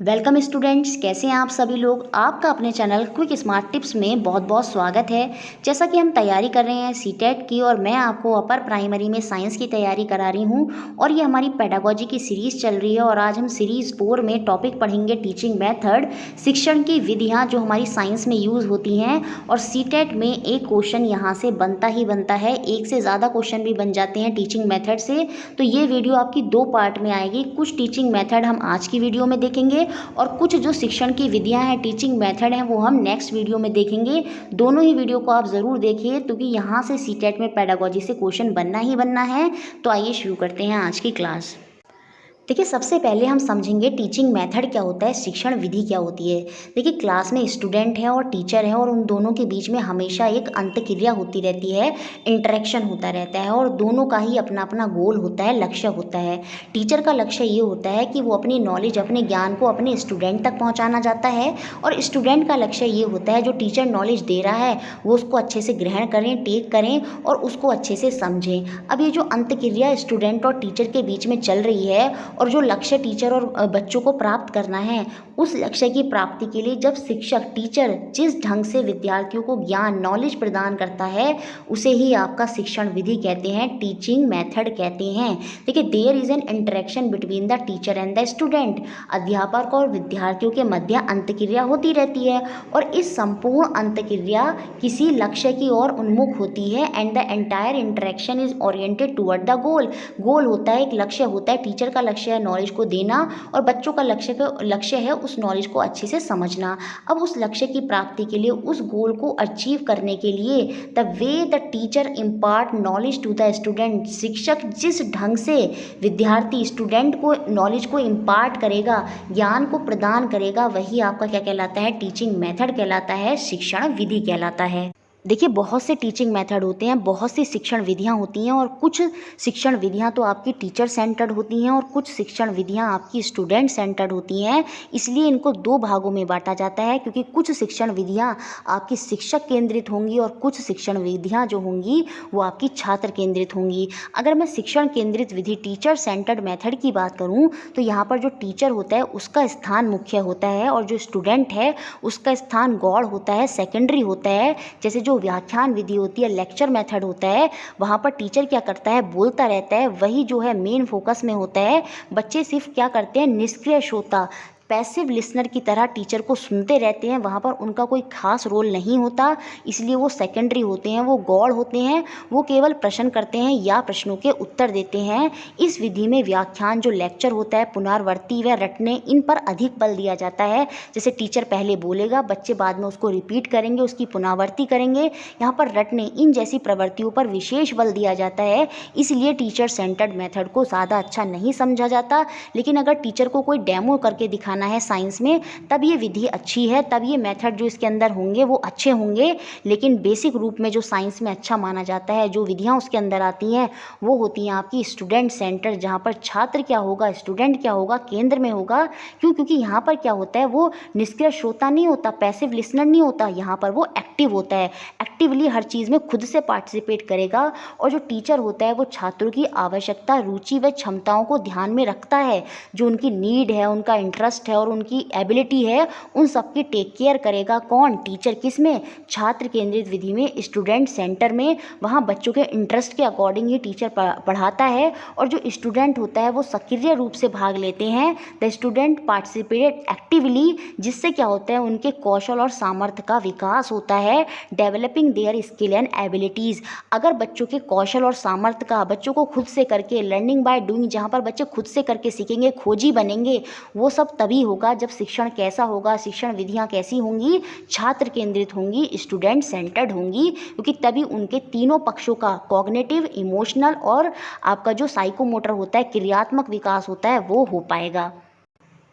Welcome students, कैसे हैं आप सभी लोग। आपका अपने चैनल क्विक स्मार्ट टिप्स में बहुत बहुत स्वागत है। जैसा कि हम तैयारी कर रहे हैं सीटेट की और मैं आपको अपर प्राइमरी में साइंस की तैयारी करा रही हूं और ये हमारी पेडागोजी की सीरीज़ चल रही है और आज हम सीरीज़ 4 में टॉपिक पढ़ेंगे टीचिंग मेथड, शिक्षण की विधियाँ जो हमारी साइंस में यूज़ होती हैं। और सीटेट में एक क्वेश्चन यहाँ से बनता ही बनता है, एक से ज़्यादा क्वेश्चन भी बन जाते हैं टीचिंग मेथड से। तो ये वीडियो आपकी 2 पार्ट में आएगी। कुछ टीचिंग मेथड हम आज की वीडियो में देखेंगे और कुछ जो शिक्षण की विधियां हैं, टीचिंग मेथड हैं, वो हम नेक्स्ट वीडियो में देखेंगे। दोनों ही वीडियो को आप ज़रूर देखिए क्योंकि यहाँ से सीटेट में पेडागोजी से क्वेश्चन बनना ही बनना है। तो आइए शुरू करते हैं आज की क्लास। देखिए, सबसे पहले हम समझेंगे टीचिंग मेथड क्या होता है, शिक्षण विधि क्या होती है। देखिए, क्लास में स्टूडेंट है और टीचर है और उन दोनों के बीच में हमेशा एक अंतक्रिया होती रहती है, इंटरेक्शन होता रहता है और दोनों का ही अपना अपना गोल होता है, लक्ष्य होता है। टीचर का लक्ष्य ये होता है कि वो अपनी नॉलेज, अपने ज्ञान को अपने स्टूडेंट तक पहुँचाना चाहता है और स्टूडेंट का लक्ष्य ये होता है जो टीचर नॉलेज दे रहा है वो उसको अच्छे से ग्रहण करें, टेक करें और उसको अच्छे से समझें। अब ये जो अंतक्रिया स्टूडेंट और टीचर के बीच में चल रही है और जो लक्ष्य टीचर और बच्चों को प्राप्त करना है, उस लक्ष्य की प्राप्ति के लिए जब शिक्षक, टीचर जिस ढंग से विद्यार्थियों को ज्ञान, नॉलेज प्रदान करता है उसे ही आपका शिक्षण विधि कहते हैं, टीचिंग मेथड कहते हैं। देखिए, there is an interaction between the teacher and the student. अध्यापक और विद्यार्थियों के मध्य अंतक्रिया होती रहती है और इस संपूर्ण अंतक्रिया किसी लक्ष्य की ओर उन्मुख होती है and the entire interaction is oriented toward the goal. Goal होता है, एक लक्ष्य होता है। टीचर का लक्ष्य है नॉलेज को देना और बच्चों का लक्ष्य है उस नॉलेज को अच्छे से समझना। अब उस लक्ष्य की प्राप्ति के लिए, उस गोल को अचीव करने के लिए the way the teacher impart knowledge to the student, शिक्षक जिस ढंग से विद्यार्थी, स्टूडेंट को नॉलेज को इम्पार्ट करेगा, ज्ञान को प्रदान करेगा, वही आपका क्या कहलाता है, टीचिंग मेथड कहलाता है, शिक्षण विधि कहलाता है। देखिए, बहुत से टीचिंग मेथड होते हैं, बहुत सी शिक्षण विधियां होती हैं और कुछ शिक्षण विधियां तो आपकी टीचर सेंटर्ड होती हैं और कुछ शिक्षण विधियां आपकी स्टूडेंट सेंटर्ड होती हैं। इसलिए इनको 2 भागों में बांटा जाता है क्योंकि कुछ शिक्षण विधियां आपकी शिक्षक केंद्रित होंगी और कुछ शिक्षण विधियां जो होंगी वो आपकी छात्र केंद्रित होंगी। अगर मैं शिक्षण केंद्रित विधि, टीचर सेंटर्ड मेथड की बात करूँ तो यहाँ पर जो टीचर होता है उसका स्थान मुख्य होता है और जो स्टूडेंट है उसका स्थान गौड़ होता है, सेकेंडरी होता है। जैसे जो व्याख्यान विधि होती है, लेक्चर मेथड होता है, वहाँ पर टीचर क्या करता है, बोलता रहता है, वही जो है मेन फोकस में होता है। बच्चे सिर्फ क्या करते हैं, निष्क्रिय श्रोता, पैसिव लिसनर की तरह टीचर को सुनते रहते हैं, वहाँ पर उनका कोई खास रोल नहीं होता, इसलिए वो सेकेंडरी होते हैं, वो गौड़ होते हैं, वो केवल प्रश्न करते हैं या प्रश्नों के उत्तर देते हैं। इस विधि में व्याख्यान, जो लेक्चर होता है, पुनरावृत्ति व रटने, इन पर अधिक बल दिया जाता है। जैसे टीचर पहले बोलेगा, बच्चे बाद में उसको रिपीट करेंगे, उसकी पुनरावृत्ति करेंगे, यहाँ पर रटने, इन जैसी प्रवृत्तियों पर विशेष बल दिया जाता है। इसलिए टीचर सेंटर्ड मेथड को ज़्यादा अच्छा नहीं समझा जाता, लेकिन अगर टीचर को कोई डेमो करके दिखाना है साइंस में तब ये विधि अच्छी है, तब ये मेथड जो इसके अंदर होंगे वो अच्छे होंगे। लेकिन बेसिक रूप में जो साइंस में अच्छा माना जाता है, जो विधियां उसके अंदर आती हैं वो होती हैं आपकी स्टूडेंट सेंटर, जहाँ पर छात्र क्या होगा, स्टूडेंट क्या होगा, केंद्र में होगा। क्यों? क्योंकि यहाँ पर क्या होता है, वो निष्क्रिय श्रोता नहीं होता, पैसिव लिसनर नहीं होता, यहाँ पर वो एक्टिव होता है, एक्टिवली हर चीज़ में खुद से पार्टिसिपेट करेगा। और जो टीचर होता है वो छात्रों की आवश्यकता, रुचि व क्षमताओं को ध्यान में रखता है, जो उनकी नीड है, उनका इंटरेस्ट है और उनकी एबिलिटी है, उन सब की टेक केयर करेगा। कौन? टीचर। किस में? छात्र केंद्रित विधि में, स्टूडेंट सेंटर में। वहाँ बच्चों के इंटरेस्ट के अकॉर्डिंग ही टीचर पढ़ाता है और जो स्टूडेंट होता है वो सक्रिय रूप से भाग लेते हैं। द स्टूडेंट पार्टिसिपेट एक्टिवली, जिससे क्या होता है, उनके कौशल और सामर्थ्य का विकास होता है। Developing their skill and abilities, अगर बच्चों के कौशल और सामर्थ्य का, बच्चों को खुद से करके, लर्निंग बाय डूइंग, जहाँ पर बच्चे खुद से करके सीखेंगे, खोजी बनेंगे, वो सब तभी होगा जब शिक्षण कैसा होगा, शिक्षण विधियां कैसी होंगी, छात्र केंद्रित होंगी, स्टूडेंट सेंटर्ड होंगी, क्योंकि तभी उनके तीनों पक्षों का, कॉग्निटिव, इमोशनल और आपका जो साइकोमोटर होता है, क्रियात्मक विकास होता है, वो हो पाएगा।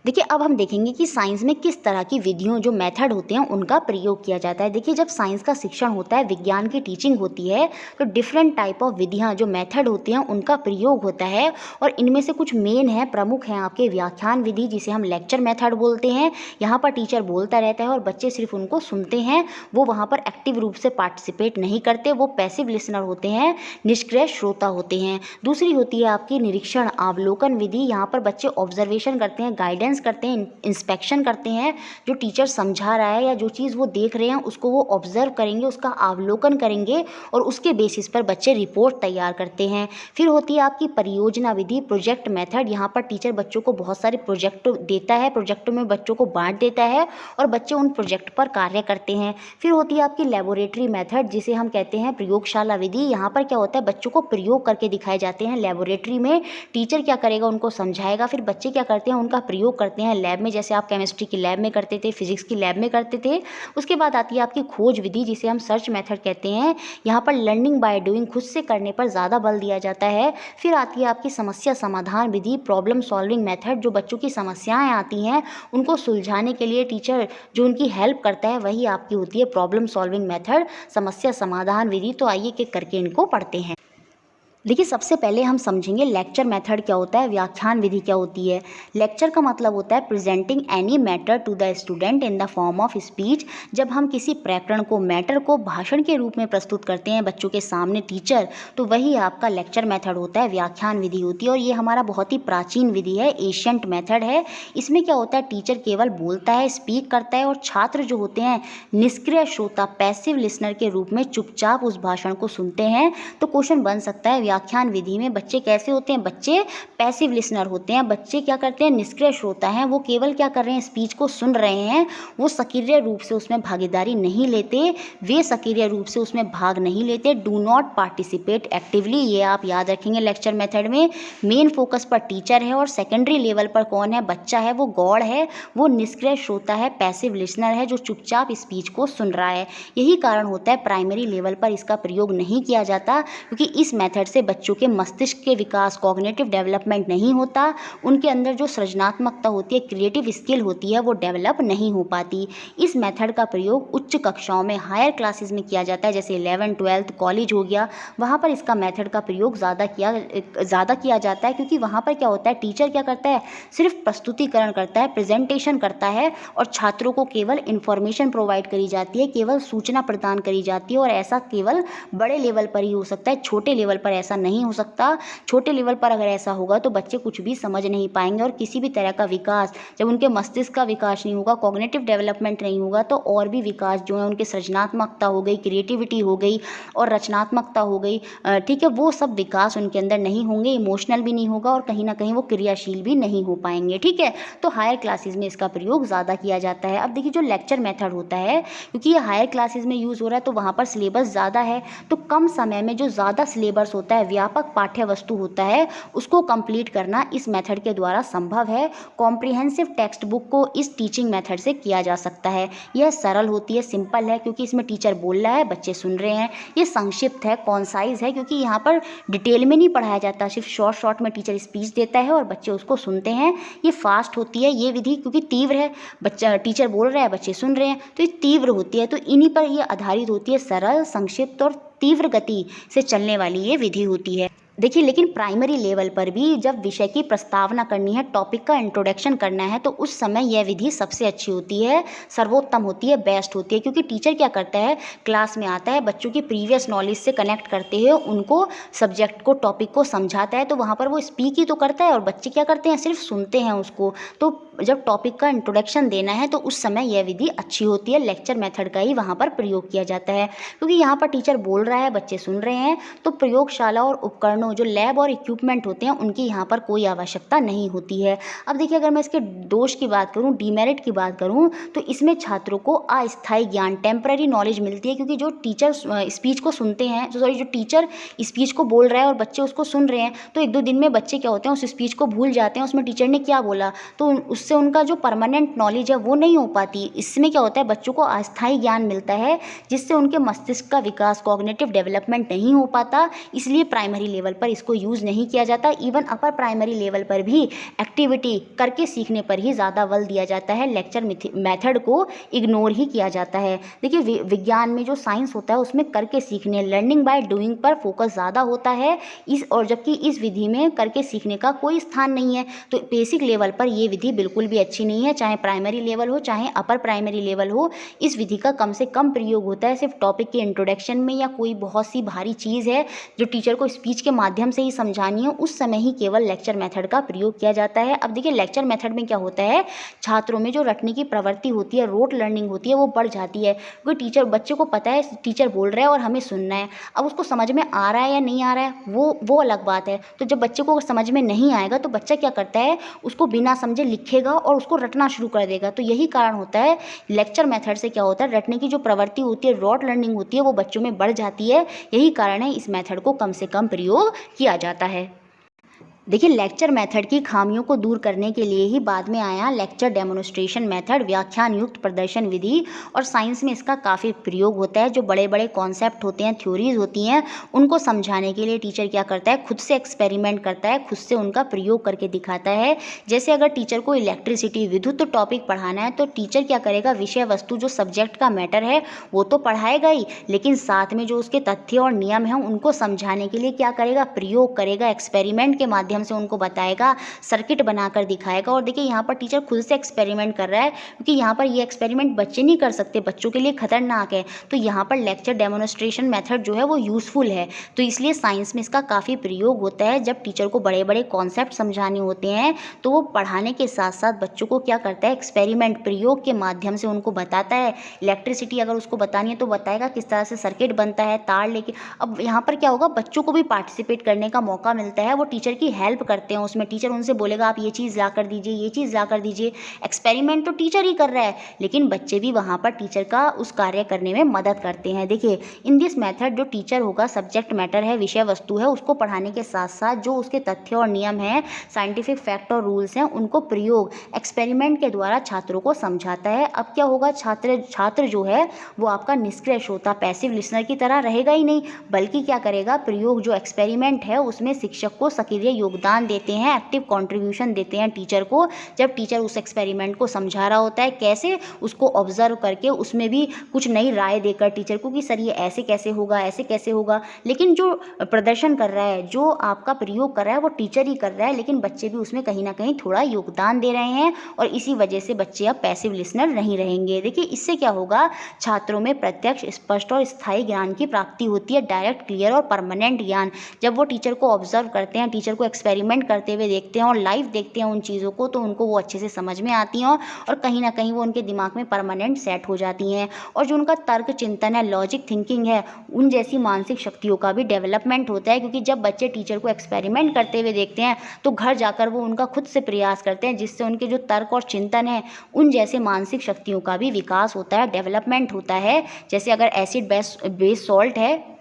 देखिए, अब हम देखेंगे कि साइंस में किस तरह की विधियों, जो मेथड होते हैं, उनका प्रयोग किया जाता है। देखिए, जब साइंस का शिक्षण होता है, विज्ञान की टीचिंग होती है, तो डिफरेंट टाइप ऑफ विधियां, जो मेथड होते हैं, उनका प्रयोग होता है और इनमें से कुछ मेन हैं, प्रमुख हैं आपके व्याख्यान विधि, जिसे हम लेक्चर मेथड बोलते हैं। यहाँ पर टीचर बोलता रहता है और बच्चे सिर्फ उनको सुनते हैं, वो वहाँ पर एक्टिव रूप से पार्टिसिपेट नहीं करते, वो पैसिव लिसनर होते हैं, निष्क्रिय श्रोता होते हैं। दूसरी होती है आपकी निरीक्षण अवलोकन विधि, यहाँ पर बच्चे ऑब्जर्वेशन करते हैं, गाइडेंस सर्वेलेंस करते हैं, इंस्पेक्शन करते हैं। जो टीचर समझा रहा है या जो चीज़ वो देख रहे हैं उसको वो ऑब्जर्व करेंगे, उसका अवलोकन करेंगे और उसके बेसिस पर बच्चे रिपोर्ट तैयार करते हैं। फिर होती है आपकी परियोजना विधि, प्रोजेक्ट मेथड। यहाँ पर टीचर बच्चों को बहुत सारे प्रोजेक्ट देता है, प्रोजेक्टों में बच्चों को बांट देता है और बच्चे उन प्रोजेक्ट पर कार्य करते हैं। फिर होती है आपकी लेबोरेटरी मेथड, जिसे हम कहते हैं प्रयोगशाला विधि। यहाँ पर क्या होता है, बच्चों को प्रयोग करके दिखाए जाते हैं लेबोरेटरी में। टीचर क्या करेगा, उनको समझाएगा, फिर बच्चे क्या करते हैं, उनका प्रयोग करते हैं लैब में, जैसे आप केमिस्ट्री की लैब में करते थे, फिजिक्स की लैब में करते थे। उसके बाद आती है आपकी खोज विधि, जिसे हम सर्च मेथड कहते हैं। यहाँ पर लर्निंग बाय डूइंग, खुद से करने पर ज़्यादा बल दिया जाता है। फिर आती है आपकी समस्या समाधान विधि, प्रॉब्लम सॉल्विंग मेथड। जो बच्चों की समस्याएं आती हैं उनको सुलझाने के लिए टीचर जो उनकी हेल्प करता है वही आपकी होती है प्रॉब्लम सॉल्विंग मेथड, समस्या समाधान विधि। तो आइए कि करके इनको पढ़ते हैं। देखिए, सबसे पहले हम समझेंगे लेक्चर मेथड क्या होता है, व्याख्यान विधि क्या होती है। लेक्चर का मतलब होता है presenting any matter to the student in the form of speech. जब हम किसी प्रकरण को, मैटर को भाषण के रूप में प्रस्तुत करते हैं बच्चों के सामने टीचर, तो वही आपका लेक्चर मेथड होता है, व्याख्यान विधि होती है। और ये हमारा बहुत ही प्राचीन विधि है, एशियंट मेथड है। इसमें क्या होता है, टीचर केवल बोलता है, स्पीक करता है और छात्र जो होते हैं निष्क्रिय श्रोता, पैसिव लिसनर के रूप में चुपचाप उस भाषण को सुनते हैं। तो क्वेश्चन बन सकता है, व्याख्यान विधि में बच्चे कैसे होते हैं, बच्चे पैसिव लिसनर होते हैं। बच्चे क्या करते हैं, निष्क्रिय श्रोता हैं, वो केवल क्या कर रहे हैं, स्पीच को सुन रहे हैं। वो सक्रिय रूप से उसमें भागीदारी नहीं लेते, वे सक्रिय रूप से उसमें भाग नहीं लेते। डू नॉट पार्टिसिपेट एक्टिवली, ये आप याद रखेंगे लेक्चर मेथड में। मेन फोकस पर टीचर है और सेकेंडरी लेवल पर कौन है, बच्चा है, वो गौड़ है, वो निष्क्रिय श्रोता है, पैसिव लिसनर है, जो चुपचाप स्पीच को सुन रहा है। यही कारण होता है प्राइमरी लेवल पर इसका प्रयोग नहीं किया जाता, क्योंकि इस मेथड से बच्चों के मस्तिष्क के विकास, कॉग्निटिव डेवलपमेंट नहीं होता। उनके अंदर जो सृजनात्मकता होती है, क्रिएटिव स्किल होती है, वो डेवलप नहीं हो पाती। इस मेथड का प्रयोग उच्च कक्षाओं में, हायर क्लासेस में किया जाता है, जैसे 11th 12th कॉलेज हो गया, वहाँ पर इसका मेथड का प्रयोग ज़्यादा किया जाता है। क्योंकि वहाँ पर क्या होता है, टीचर क्या करता है, सिर्फ प्रस्तुतिकरण करता है, प्रेजेंटेशन करता है और छात्रों को केवल इन्फॉर्मेशन प्रोवाइड करी जाती है, केवल सूचना प्रदान करी जाती है। और ऐसा केवल बड़े लेवल पर ही हो सकता है, छोटे लेवल पर ऐसा नहीं हो सकता। छोटे लेवल पर अगर ऐसा होगा तो बच्चे कुछ भी समझ नहीं पाएंगे और किसी भी तरह का विकास, जब उनके मस्तिष्क का विकास नहीं होगा, कॉग्निटिव डेवलपमेंट नहीं होगा, तो और भी विकास जो है, उनकी सृजनात्मकता हो गई, क्रिएटिविटी हो गई और रचनात्मकता हो गई, ठीक है, वो सब विकास उनके अंदर नहीं होंगे, इमोशनल भी नहीं होगा और कहीं ना कहीं वो क्रियाशील भी नहीं हो पाएंगे। ठीक है, तो हायर क्लासेस में इसका प्रयोग ज़्यादा किया जाता है। अब देखिए, जो लेक्चर मेथड होता है, क्योंकि ये हायर क्लासेस में यूज़ हो रहा है तो वहाँ पर सिलेबस ज़्यादा है, तो कम समय में जो ज़्यादा सिलेबस होता है, व्यापक पाठ्य वस्तु होता है, उसको कंप्लीट करना इस मेथड के द्वारा संभव है। कॉम्प्रिहेंसिव टेक्स्ट बुक को इस टीचिंग मेथड से किया जा सकता है। यह सरल होती है, सिंपल है, क्योंकि इसमें टीचर बोल रहा है, बच्चे सुन रहे हैं। ये संक्षिप्त है, कॉन्साइज है, क्योंकि यहाँ पर डिटेल में नहीं पढ़ाया जाता, सिर्फ शॉर्ट शॉर्ट में टीचर स्पीच देता है और बच्चे उसको सुनते हैं। ये फास्ट होती है ये विधि, क्योंकि तीव्र है, बच्चा टीचर बोल रहा है, बच्चे सुन रहे हैं, तो ये तीव्र होती है। तो इन्हीं पर ये आधारित होती है, सरल, संक्षिप्त और तीव्र गति से चलने वाली ये विधि होती है। देखिए, लेकिन प्राइमरी लेवल पर भी जब विषय की प्रस्तावना करनी है, टॉपिक का इंट्रोडक्शन करना है, तो उस समय यह विधि सबसे अच्छी होती है, सर्वोत्तम होती है, बेस्ट होती है। क्योंकि टीचर क्या करता है, क्लास में आता है, बच्चों की प्रीवियस नॉलेज से कनेक्ट करते हुए उनको सब्जेक्ट को, टॉपिक को समझाता है, तो वहाँ पर वो स्पीक ही तो करता है और बच्चे क्या करते हैं, सिर्फ सुनते हैं उसको। तो जब टॉपिक का इंट्रोडक्शन देना है तो उस समय यह विधि अच्छी होती है, लेक्चर मेथड का ही वहाँ पर प्रयोग किया जाता है। क्योंकि यहाँ पर टीचर बोल रहा है, बच्चे सुन रहे हैं, तो प्रयोगशाला और उपकरणों, जो लैब और इक्विपमेंट होते हैं, उनकी यहाँ पर कोई आवश्यकता नहीं होती है। अब देखिए, अगर मैं इसके दोष की बात करूँ, डीमेरिट की बात करूँ, तो इसमें छात्रों को अस्थायी ज्ञान, टेम्पररी नॉलेज मिलती है। क्योंकि जो टीचर स्पीच को सुनते हैं, जो टीचर स्पीच को बोल रहा है और बच्चे उसको सुन रहे हैं, तो एक दो दिन में बच्चे क्या होते हैं, उस स्पीच को भूल जाते हैं, उसमें टीचर ने क्या बोला, तो उससे उनका जो परमानेंट नॉलेज है वो नहीं हो पाती। इसमें क्या होता है, बच्चों को अस्थायी ज्ञान मिलता है, जिससे उनके मस्तिष्क का विकास, कॉग्निटिव डेवलपमेंट नहीं हो पाता। इसलिए प्राइमरी लेवल पर इसको यूज़ नहीं किया जाता। इवन अपर प्राइमरी लेवल पर भी एक्टिविटी करके सीखने पर ही ज़्यादा बल दिया जाता है, लेक्चर मेथड को इग्नोर ही किया जाता है। देखिए, विज्ञान में जो साइंस होता है उसमें करके सीखने, लर्निंग बाय डूइंग पर फोकस ज़्यादा होता है, जबकि इस विधि में करके सीखने का कोई स्थान नहीं है। तो बेसिक लेवल पर ये विधि बिल्कुल भी अच्छी नहीं है, चाहे प्राइमरी लेवल हो चाहे अपर प्राइमरी लेवल हो। इस विधि का कम से कम प्रयोग होता है सिर्फ टॉपिक के इंट्रोडक्शन में, या कोई बहुत सी भारी चीज़ है जो टीचर को स्पीच के माध्यम से ही समझानी है उस समय ही केवल लेक्चर मेथड का प्रयोग किया जाता है। अब देखिए लेक्चर मेथड में क्या होता है, छात्रों में जो रटने की प्रवृत्ति होती है, रोट लर्निंग होती है, वो बढ़ जाती है क्योंकि टीचर बच्चे को पता है टीचर बोल रहा है और हमें सुनना है। अब उसको समझ में आ रहा है या नहीं आ रहा है वो अलग बात है। तो जब बच्चे को समझ में नहीं आएगा तो बच्चा क्या करता है, उसको बिना समझे लिखेगा और उसको रटना शुरू कर देगा। तो यही कारण होता है लेक्चर मेथड से क्या होता है, रटने की जो प्रवृत्ति होती है, रॉट लर्निंग होती है, वो बच्चों में बढ़ जाती है। यही कारण है इस मेथड को कम से कम प्रयोग किया जाता है। देखिए लेक्चर मेथड की खामियों को दूर करने के लिए ही बाद में आया लेक्चर डेमोन्स्ट्रेशन मेथड, व्याख्यान युक्त प्रदर्शन विधि। और साइंस में इसका काफ़ी प्रयोग होता है। जो बड़े बड़े कॉन्सेप्ट होते हैं, थ्योरीज होती हैं, उनको समझाने के लिए टीचर क्या करता है, खुद से एक्सपेरिमेंट करता है, खुद से उनका प्रयोग करके दिखाता है। जैसे अगर टीचर को इलेक्ट्रिसिटी, विद्युत टॉपिक पढ़ाना है तो टीचर क्या करेगा, विषय वस्तु जो सब्जेक्ट का मैटर है वो तो पढ़ाएगा ही, लेकिन साथ में जो उसके तथ्य और नियम हैं उनको समझाने के लिए क्या करेगा, प्रयोग करेगा, एक्सपेरिमेंट के माध्यम से उनको बताएगा, सर्किट बनाकर दिखाएगा। और देखिए यहाँ पर टीचर खुद से एक्सपेरिमेंट कर रहा है क्योंकि यहाँ पर ये एक्सपेरिमेंट बच्चे नहीं कर सकते, बच्चों के लिए खतरनाक है। तो यहाँ पर लेक्चर डेमोन्स्ट्रेशन मेथड जो है वो यूज़फुल है। तो इसलिए साइंस में इसका काफ़ी प्रयोग होता है। जब टीचर को बड़े बड़े कॉन्सेप्ट समझाने होते हैं तो वो पढ़ाने के साथ साथ बच्चों को क्या करता है, एक्सपेरिमेंट, प्रयोग के माध्यम से उनको बताता है। इलेक्ट्रिसिटी अगर उसको बतानी है तो बताएगा किस तरह से सर्किट बनता है, तार लेके। अब यहाँ पर क्या होगा, बच्चों को भी पार्टिसिपेट करने का मौका मिलता है, वो टीचर की हेल्प करते हैं उसमें। टीचर उनसे बोलेगा आप ये चीज़ ला कर दीजिए, ये चीज़ ला कर दीजिए। एक्सपेरिमेंट तो टीचर ही कर रहा है लेकिन बच्चे भी वहाँ पर टीचर का उस कार्य करने में मदद करते हैं। देखिए इन दिस मेथड जो टीचर होगा, सब्जेक्ट मैटर है, विषय वस्तु है, उसको पढ़ाने के साथ साथ जो उसके तथ्य और नियम हैं, साइंटिफिक फैक्ट और रूल्स हैं, उनको प्रयोग एक्सपेरिमेंट के द्वारा छात्रों को समझाता है। अब क्या होगा, छात्र जो है वो आपका निष्क्रिय श्रोता, पैसिव लिसनर की तरह रहेगा ही नहीं, बल्कि क्या करेगा, प्रयोग जो एक्सपेरिमेंट है उसमें शिक्षक को सक्रिय योगदान देते हैं, एक्टिव कंट्रीब्यूशन देते हैं टीचर को। जब टीचर उस एक्सपेरिमेंट को समझा रहा होता है, कैसे उसको ऑब्जर्व करके उसमें भी कुछ नई राय देकर टीचर को कि सर ये ऐसे कैसे होगा, ऐसे कैसे होगा। लेकिन जो प्रदर्शन कर रहा है, जो आपका प्रयोग कर रहा है, वो टीचर ही कर रहा है, लेकिन बच्चे भी उसमें कहीं ना कहीं थोड़ा योगदान दे रहे हैं और इसी वजह से बच्चे अब पैसिव लिसनर नहीं रहेंगे। देखिए इससे क्या होगा, छात्रों में प्रत्यक्ष, स्पष्ट और स्थायी ज्ञान की प्राप्ति होती है, डायरेक्ट, क्लियर और परमानेंट ज्ञान। जब वो टीचर को ऑब्जर्व करते हैं, टीचर को एक्सपेरिमेंट करते हुए देखते हैं और लाइव देखते हैं उन चीज़ों को, तो उनको वो अच्छे से समझ में आती हैं और कहीं ना कहीं वो उनके दिमाग में परमानेंट सेट हो जाती हैं। और जो उनका तर्क चिंतन है, लॉजिक थिंकिंग है, उन जैसी मानसिक शक्तियों का भी डेवलपमेंट होता है। क्योंकि जब बच्चे टीचर को एक्सपेरिमेंट करते हुए देखते हैं तो घर जाकर वो उनका खुद से प्रयास करते हैं, जिससे उनके जो तर्क और चिंतन है, उन जैसे मानसिक शक्तियों का भी विकास होता है, डेवलपमेंट होता है। जैसे अगर एसिड बेस सॉल्ट है,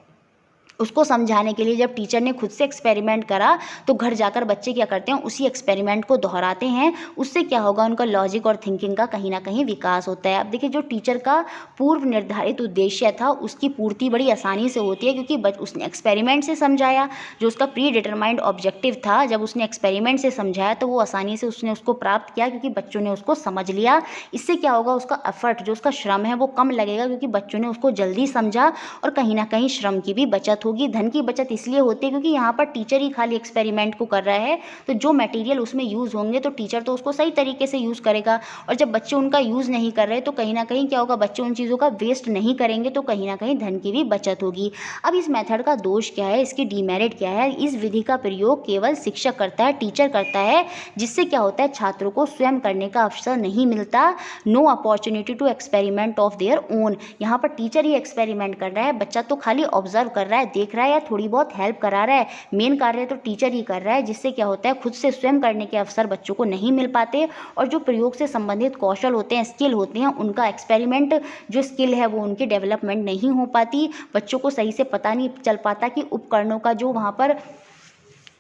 उसको समझाने के लिए जब टीचर ने खुद से एक्सपेरिमेंट करा तो घर जाकर बच्चे क्या करते हैं, उसी एक्सपेरिमेंट को दोहराते हैं। उससे क्या होगा, उनका लॉजिक और थिंकिंग का कहीं ना कहीं विकास होता है। अब देखिए जो टीचर का पूर्व निर्धारित उद्देश्य था उसकी पूर्ति बड़ी आसानी से होती है, क्योंकि उसने एक्सपेरिमेंट से समझाया। जो उसका प्री डिटरमाइंड ऑब्जेक्टिव था, जब उसने एक्सपेरिमेंट से समझाया तो वो आसानी से उसने उसको प्राप्त किया, क्योंकि बच्चों ने उसको समझ लिया। इससे क्या होगा, उसका एफर्ट, जो उसका श्रम है वो कम लगेगा, क्योंकि बच्चों ने उसको जल्दी समझा और कहीं ना कहीं श्रम की भी बचत होगी। धन की बचत इसलिए होती है क्योंकि यहाँ पर टीचर ही खाली एक्सपेरिमेंट को कर रहा है, तो जो मटेरियल उसमें यूज़ होंगे तो टीचर तो उसको सही तरीके से यूज़ करेगा। और जब बच्चे उनका यूज़ नहीं कर रहे तो कहीं ना कहीं क्या होगा, बच्चे उन चीज़ों का वेस्ट नहीं करेंगे, तो कहीं ना कहीं धन की भी बचत होगी। अब इस मेथड का दोष क्या है, इसकी डीमेरिट क्या है? इस विधि का प्रयोग केवल शिक्षक करता है, टीचर करता है, जिससे क्या होता है, छात्रों को स्वयं करने का अवसर नहीं मिलता। No opportunity to experiment of their own. यहाँ पर टीचर ही एक्सपेरिमेंट कर रहा है, बच्चा तो खाली ऑब्जर्व कर रहा है, देख रहा है या थोड़ी बहुत हेल्प करा रहा है। मेन कार्य तो टीचर ही कर रहा है, जिससे क्या होता है, खुद से स्वयं करने के अवसर बच्चों को नहीं मिल पाते। और जो प्रयोग से संबंधित कौशल होते हैं, स्किल होते हैं, उनका एक्सपेरिमेंट जो स्किल है वो उनकी डेवलपमेंट नहीं हो पाती। बच्चों को सही से पता नहीं चल पाता कि उपकरणों का जो वहाँ पर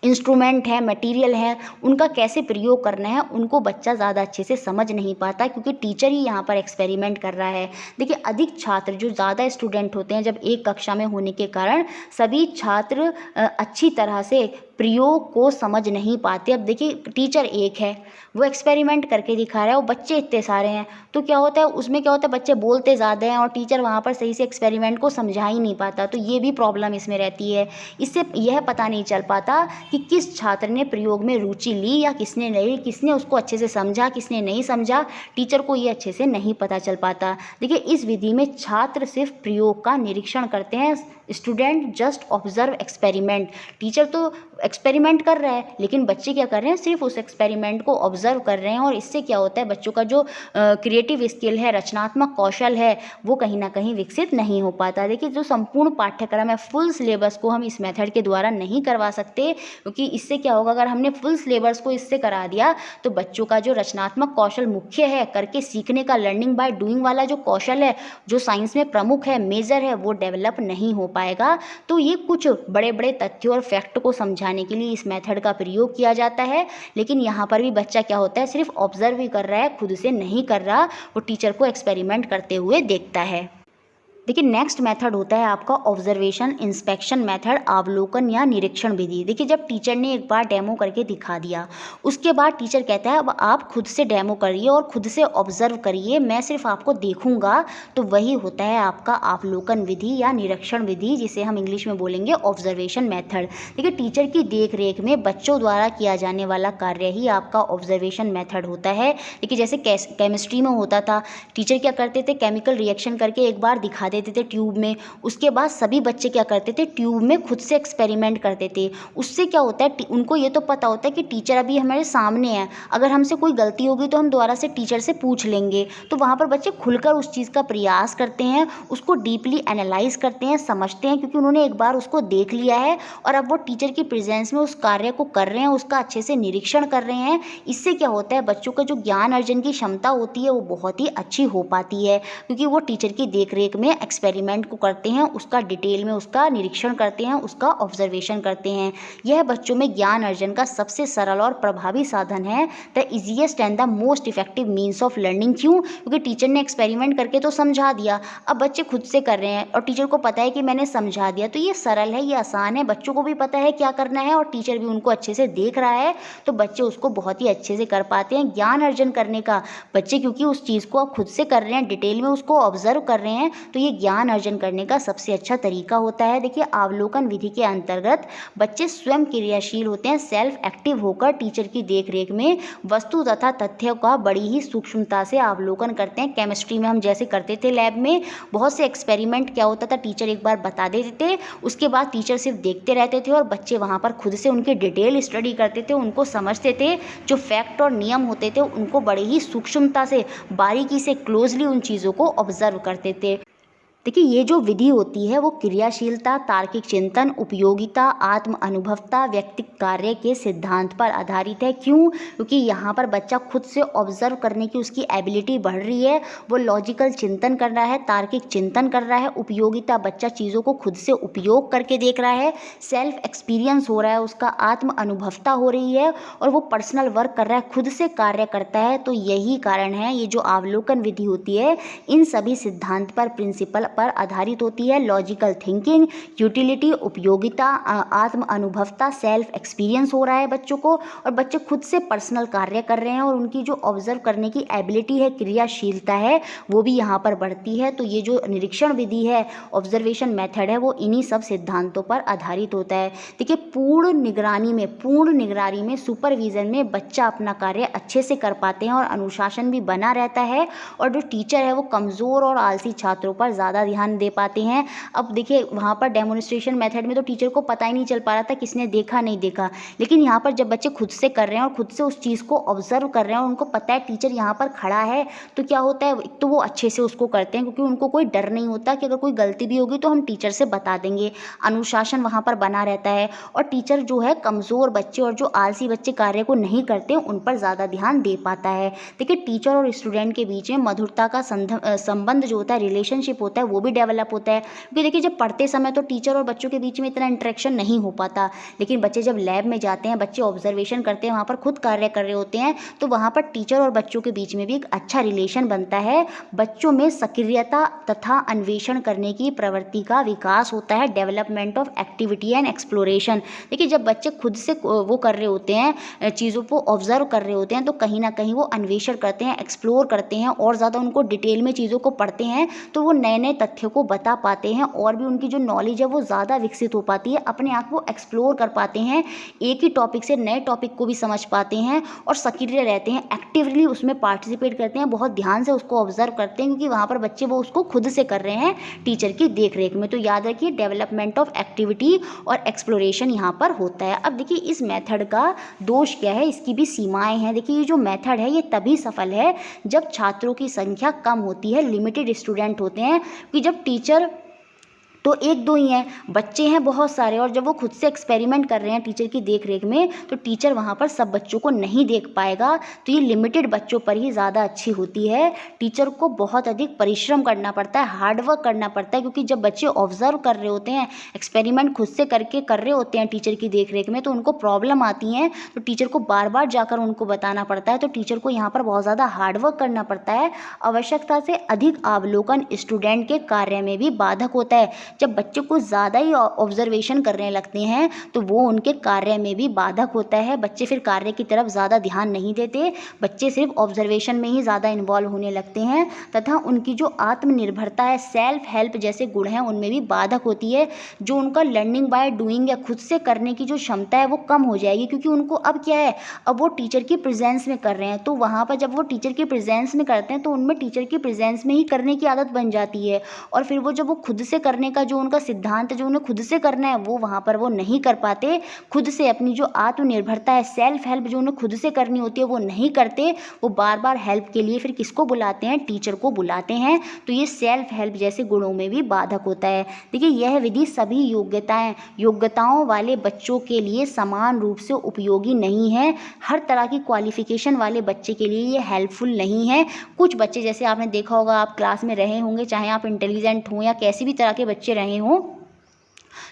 इंस्ट्रूमेंट है, मटेरियल है, उनका कैसे प्रयोग करना है, उनको बच्चा ज़्यादा अच्छे से समझ नहीं पाता, क्योंकि टीचर ही यहाँ पर एक्सपेरिमेंट कर रहा है। देखिए अधिक छात्र, जो ज़्यादा स्टूडेंट होते हैं, जब एक कक्षा में होने के कारण सभी छात्र अच्छी तरह से प्रयोग को समझ नहीं पाते। अब देखिए टीचर एक है, वो एक्सपेरिमेंट करके दिखा रहा है और बच्चे इतने सारे हैं, तो क्या होता है उसमें, क्या होता है बच्चे बोलते ज़्यादा हैं और टीचर वहाँ पर सही से एक्सपेरिमेंट को समझा ही नहीं पाता। तो ये भी प्रॉब्लम इसमें रहती है। इससे यह पता नहीं चल पाता कि किस छात्र ने प्रयोग में रुचि ली या किसने नहीं, किसने उसको अच्छे से समझा, किसने नहीं समझा, टीचर को ये अच्छे से नहीं पता चल पाता। देखिए इस विधि में छात्र सिर्फ प्रयोग का निरीक्षण करते हैं, student just observe experiment. Teacher तो एक्सपेरिमेंट कर रहा है लेकिन बच्चे क्या कर रहे हैं, सिर्फ उस एक्सपेरिमेंट को ऑब्जर्व कर रहे हैं। और इससे क्या होता है, बच्चों का जो क्रिएटिव स्किल है, रचनात्मक कौशल है, वो कहीं ना कहीं विकसित नहीं हो पाता। देखिए जो संपूर्ण पाठ्यक्रम है, फुल सिलेबस को हम इस मेथड के द्वारा नहीं करवा सकते, क्योंकि इससे क्या होगा, अगर हमने फुल सिलेबस को इससे करा दिया तो बच्चों का जो रचनात्मक कौशल मुख्य है, करके सीखने का, लर्निंग बाय डूइंग वाला जो कौशल है, जो साइंस में प्रमुख है, मेजर है, वो डेवलप नहीं हो पाएगा। तो ये कुछ बड़े बड़े तथ्यों और फैक्ट को समझाने के लिए इस मेथड का प्रयोग किया जाता है। लेकिन यहाँ पर भी बच्चा क्या होता है, सिर्फ ऑब्जर्व ही कर रहा है, खुद से नहीं कर रहा, वो टीचर को एक्सपेरिमेंट करते हुए देखता है। देखिए नेक्स्ट मेथड होता है आपका ऑब्जर्वेशन इंस्पेक्शन मेथड, अवलोकन या निरीक्षण विधि। देखिए जब टीचर ने एक बार डेमो करके दिखा दिया, उसके बाद टीचर कहता है अब आप खुद से डेमो करिए और खुद से ऑब्जर्व करिए, मैं सिर्फ आपको देखूंगा। तो वही होता है आपका अवलोकन विधि या निरीक्षण विधि, जिसे हम इंग्लिश में बोलेंगे ऑब्जर्वेशन मेथड। देखिए टीचर की देख रेख में बच्चों द्वारा किया जाने वाला कार्य ही आपका ऑब्जर्वेशन मेथड होता है। देखिए जैसे केमिस्ट्री में होता था, टीचर क्या करते थे, केमिकल रिएक्शन करके एक बार दिखा देते थे ट्यूब में, उसके बाद सभी बच्चे क्या करते थे, ट्यूब में खुद से एक्सपेरिमेंट करते थे। उससे क्या होता है, उनको ये तो पता होता है कि टीचर अभी हमारे सामने है, अगर हमसे कोई गलती होगी तो हम दोबारा से टीचर से पूछ लेंगे। तो वहाँ पर बच्चे खुलकर उस चीज़ का प्रयास करते हैं, उसको डीपली एनालाइज करते हैं, समझते हैं, क्योंकि उन्होंने एक बार उसको देख लिया है और अब वो टीचर की प्रेजेंस में उस कार्य को कर रहे हैं, उसका अच्छे से निरीक्षण कर रहे हैं। इससे क्या होता है, बच्चों का जो ज्ञान अर्जन की क्षमता होती है वो बहुत ही अच्छी हो पाती है, क्योंकि वो टीचर की देख रेख में एक्सपेरिमेंट को करते हैं, उसका डिटेल में उसका निरीक्षण करते हैं, उसका ऑब्जर्वेशन करते हैं। यह बच्चों में ज्ञान अर्जन का सबसे सरल और प्रभावी साधन है, the easiest and the most effective means of learning. क्यों? क्योंकि टीचर ने एक्सपेरिमेंट करके तो समझा दिया, अब बच्चे खुद से कर रहे हैं और टीचर को पता है कि मैंने समझा दिया, तो ये सरल है, ये आसान है, बच्चों को भी पता है क्या करना है और टीचर भी उनको अच्छे से देख रहा है, तो बच्चे उसको बहुत ही अच्छे से कर पाते हैं। ज्ञान अर्जन करने का बच्चे, क्योंकि उस चीज़ को आप खुद से कर रहे हैं, डिटेल में उसको ऑब्जर्व कर रहे हैं, तो ये ज्ञान अर्जन करने का सबसे अच्छा तरीका होता है। देखिए अवलोकन विधि के अंतर्गत बच्चे स्वयं क्रियाशील होते हैं, सेल्फ एक्टिव होकर टीचर की देखरेख में वस्तु तथा तथ्यों का बड़ी ही सूक्ष्मता से अवलोकन करते हैं। केमिस्ट्री में हम जैसे करते थे, लैब में बहुत से एक्सपेरिमेंट क्या होता था, टीचर एक बार बता देते थे, उसके बाद टीचर सिर्फ देखते रहते थे और बच्चे वहाँ पर खुद से उनकी डिटेल स्टडी करते थे, उनको समझते थे, जो फैक्ट और नियम होते थे उनको बड़े ही सूक्ष्मता से, बारीकी से, क्लोजली उन चीज़ों को ऑब्जर्व करते थे। देखिए ये जो विधि होती है वो क्रियाशीलता, तार्किक चिंतन, उपयोगिता, आत्म अनुभवता, व्यक्तिगत कार्य के सिद्धांत पर आधारित है। क्यों? क्योंकि यहाँ पर बच्चा खुद से ऑब्जर्व करने की उसकी एबिलिटी बढ़ रही है, वो लॉजिकल चिंतन कर रहा है, तार्किक चिंतन कर रहा है, उपयोगिता, बच्चा चीज़ों को खुद से उपयोग करके देख रहा है, सेल्फ एक्सपीरियंस हो रहा है, उसका आत्म अनुभवता हो रही है और वो पर्सनल वर्क कर रहा है, खुद से कार्य करता है। तो यही कारण है, ये जो अवलोकन विधि होती है इन सभी सिद्धांत पर, प्रिंसिपल पर आधारित होती है। लॉजिकल थिंकिंग, यूटिलिटी, उपयोगिता, आत्म अनुभवता, सेल्फ एक्सपीरियंस हो रहा है बच्चों को और बच्चे खुद से पर्सनल कार्य कर रहे हैं और उनकी जो ऑब्जर्व करने की एबिलिटी है, क्रियाशीलता है, वो भी यहाँ पर बढ़ती है। तो ये जो निरीक्षण विधि है, ऑब्जर्वेशन मेथड है, वो इन्हीं सब सिद्धांतों पर आधारित होता है। देखिए पूर्ण निगरानी में सुपरविजन में बच्चा अपना कार्य अच्छे से कर पाते हैं और अनुशासन भी बना रहता है और जो टीचर है वो कमज़ोर और आलसी छात्रों पर ज़्यादा ध्यान दे पाते हैं। अब देखिए वहाँ पर डेमोन्स्ट्रेशन मेथड में तो टीचर को पता ही नहीं चल पा रहा था किसने देखा नहीं देखा, लेकिन यहाँ पर जब बच्चे खुद से कर रहे हैं और खुद से उस चीज़ को ऑब्जर्व कर रहे हैं और उनको पता है टीचर यहाँ पर खड़ा है, तो क्या होता है, एक तो वो अच्छे से उसको करते हैं क्योंकि उनको कोई डर नहीं होता कि अगर कोई गलती भी होगी तो हम टीचर से बता देंगे। अनुशासन वहाँ पर बना रहता है और टीचर जो है कमज़ोर बच्चे और जो आलसी बच्चे कार्य को नहीं करते उन पर ज़्यादा ध्यान दे पाता है। देखिए टीचर और स्टूडेंट के बीच में मधुरता का संबंध जो होता है, रिलेशनशिप होता है, वो भी डेवलप होता है। क्योंकि देखिए जब पढ़ते समय तो टीचर और बच्चों के बीच में इतना इंटरेक्शन नहीं हो पाता, लेकिन बच्चे जब लैब में जाते हैं, बच्चे ऑब्जर्वेशन करते हैं, वहाँ पर खुद कार्य कर रहे होते हैं, तो वहाँ पर टीचर और बच्चों के बीच में भी एक अच्छा रिलेशन बनता है। बच्चों में सक्रियता तथा अन्वेषण करने की प्रवृत्ति का विकास होता है, development of activity and exploration. देखिए जब बच्चे खुद से वो कर रहे होते हैं, चीज़ों को ऑब्जर्व कर रहे होते हैं, तो कहीं ना कहीं वो अन्वेषण करते हैं, एक्सप्लोर करते हैं और ज़्यादा उनको डिटेल में चीज़ों को पढ़ते हैं, तो वो नए नए तथ्यों को बता पाते हैं और भी उनकी जो नॉलेज है वो ज़्यादा विकसित हो पाती है। अपने आप को एक्सप्लोर कर पाते हैं, एक ही टॉपिक से नए टॉपिक को भी समझ पाते हैं और सक्रिय रहते हैं, एक्टिवली उसमें पार्टिसिपेट करते हैं, बहुत ध्यान से उसको ऑब्जर्व करते हैं, क्योंकि वहाँ पर बच्चे वो उसको खुद से कर रहे हैं टीचर की देख रेख में। तो याद रखिए डेवलपमेंट ऑफ एक्टिविटी और एक्सप्लोरेशन यहाँ पर होता है। अब देखिए इस मेथड का दोष क्या है, इसकी भी सीमाएं हैं। देखिए ये जो मेथड है ये तभी सफल है जब छात्रों की संख्या कम होती है, लिमिटेड स्टूडेंट होते हैं, कि जब टीचर तो एक दो ही हैं, बच्चे हैं बहुत सारे, और जब वो खुद से एक्सपेरिमेंट कर रहे हैं टीचर की देख रेख में, तो टीचर वहाँ पर सब बच्चों को नहीं देख पाएगा। तो ये लिमिटेड बच्चों पर ही ज़्यादा अच्छी होती है। टीचर को बहुत अधिक परिश्रम करना पड़ता है, हार्डवर्क करना पड़ता है, क्योंकि जब बच्चे ऑब्जर्व कर रहे होते हैं, एक्सपेरिमेंट खुद से करके कर रहे होते हैं टीचर की देख रेख में, तो उनको प्रॉब्लम आती हैं, तो टीचर को बार बार जाकर उनको बताना पड़ता है। तो टीचर को यहाँ पर बहुत ज़्यादा हार्डवर्क करना पड़ता है। आवश्यकता से अधिक अवलोकन स्टूडेंट के कार्य में भी बाधक होता है। जब बच्चे कुछ ज़्यादा ही ऑब्जर्वेशन करने लगते हैं तो वो उनके कार्य में भी बाधक होता है। बच्चे फिर कार्य की तरफ ज़्यादा ध्यान नहीं देते, बच्चे सिर्फ ऑब्जर्वेशन में ही ज़्यादा इन्वॉल्व होने लगते हैं, तथा उनकी जो आत्मनिर्भरता है, सेल्फ हेल्प जैसे गुण हैं, उनमें भी बाधक होती है। जो उनका लर्निंग बाय डूइंग या खुद से करने की जो क्षमता है वो कम हो जाएगी, क्योंकि उनको अब क्या है, अब वो टीचर की प्रेजेंस में कर रहे हैं। तो वहाँ पर जब वो टीचर की प्रेजेंस में करते हैं तो उनमें टीचर की प्रेजेंस में ही करने की आदत बन जाती है, और फिर वो जब वो खुद से करने का जो उनका सिद्धांत जो उन्हें खुद से करना है वो वहाँ पर वो नहीं कर पाते। खुद से अपनी जो आत्मनिर्भरता है, सेल्फ हेल्प जो उन्हें खुद से करनी होती है वो नहीं करते। वो बार बार हेल्प के लिए फिर किसको बुलाते हैं, टीचर को बुलाते हैं। तो ये सेल्फ हेल्प जैसे गुणों में भी बाधक होता है। देखिए यह विधि सभी योग्यताओं वाले बच्चों के लिए समान रूप से उपयोगी नहीं है। हर तरह की क्वालिफिकेशन वाले बच्चे के लिए ये हेल्पफुल नहीं है। कुछ बच्चे, जैसे आपने देखा होगा, आप क्लास में रहे होंगे, चाहे आप इंटेलिजेंट हों या कैसी भी तरह के बच्चे रहे हों,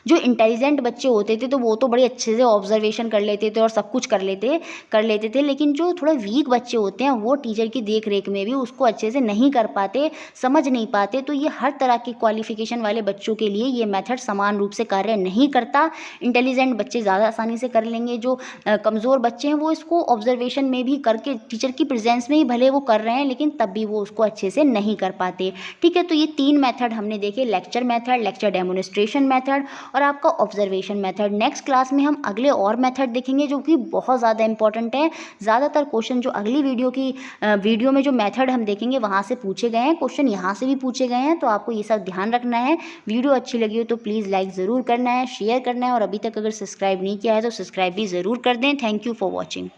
जो इंटेलिजेंट बच्चे होते थे तो वो तो बड़े अच्छे से ऑब्जर्वेशन कर लेते थे और सब कुछ कर लेते थे, लेकिन जो थोड़ा वीक बच्चे होते हैं वो टीचर की देख रेख में भी उसको अच्छे से नहीं कर पाते, समझ नहीं पाते। तो ये हर तरह के क्वालिफिकेशन वाले बच्चों के लिए ये मेथड समान रूप से कार्य नहीं करता। इंटेलिजेंट बच्चे ज़्यादा आसानी से कर लेंगे, जो कमज़ोर बच्चे हैं वो इसको ऑब्जर्वेशन में भी करके टीचर की प्रेजेंस में ही भले वो कर रहे हैं, लेकिन तब भी वो उसको अच्छे से नहीं कर पाते। ठीक है, तो ये 3 मेथड हमने देखे, lecture method, lecture demonstration method और आपका ऑब्जर्वेशन मेथड। नेक्स्ट क्लास में हम अगले और मेथड देखेंगे जो कि बहुत ज़्यादा इंपॉर्टेंट है। ज़्यादातर क्वेश्चन जो अगली वीडियो में जो मेथड हम देखेंगे वहाँ से पूछे गए हैं, क्वेश्चन यहाँ से भी पूछे गए हैं, तो आपको ये सब ध्यान रखना है। वीडियो अच्छी लगी हो तो प्लीज़ लाइक ज़रूर करना है, शेयर करना है, और अभी तक अगर सब्सक्राइब नहीं किया है तो सब्सक्राइब भी ज़रूर कर दें। Thank you for watching.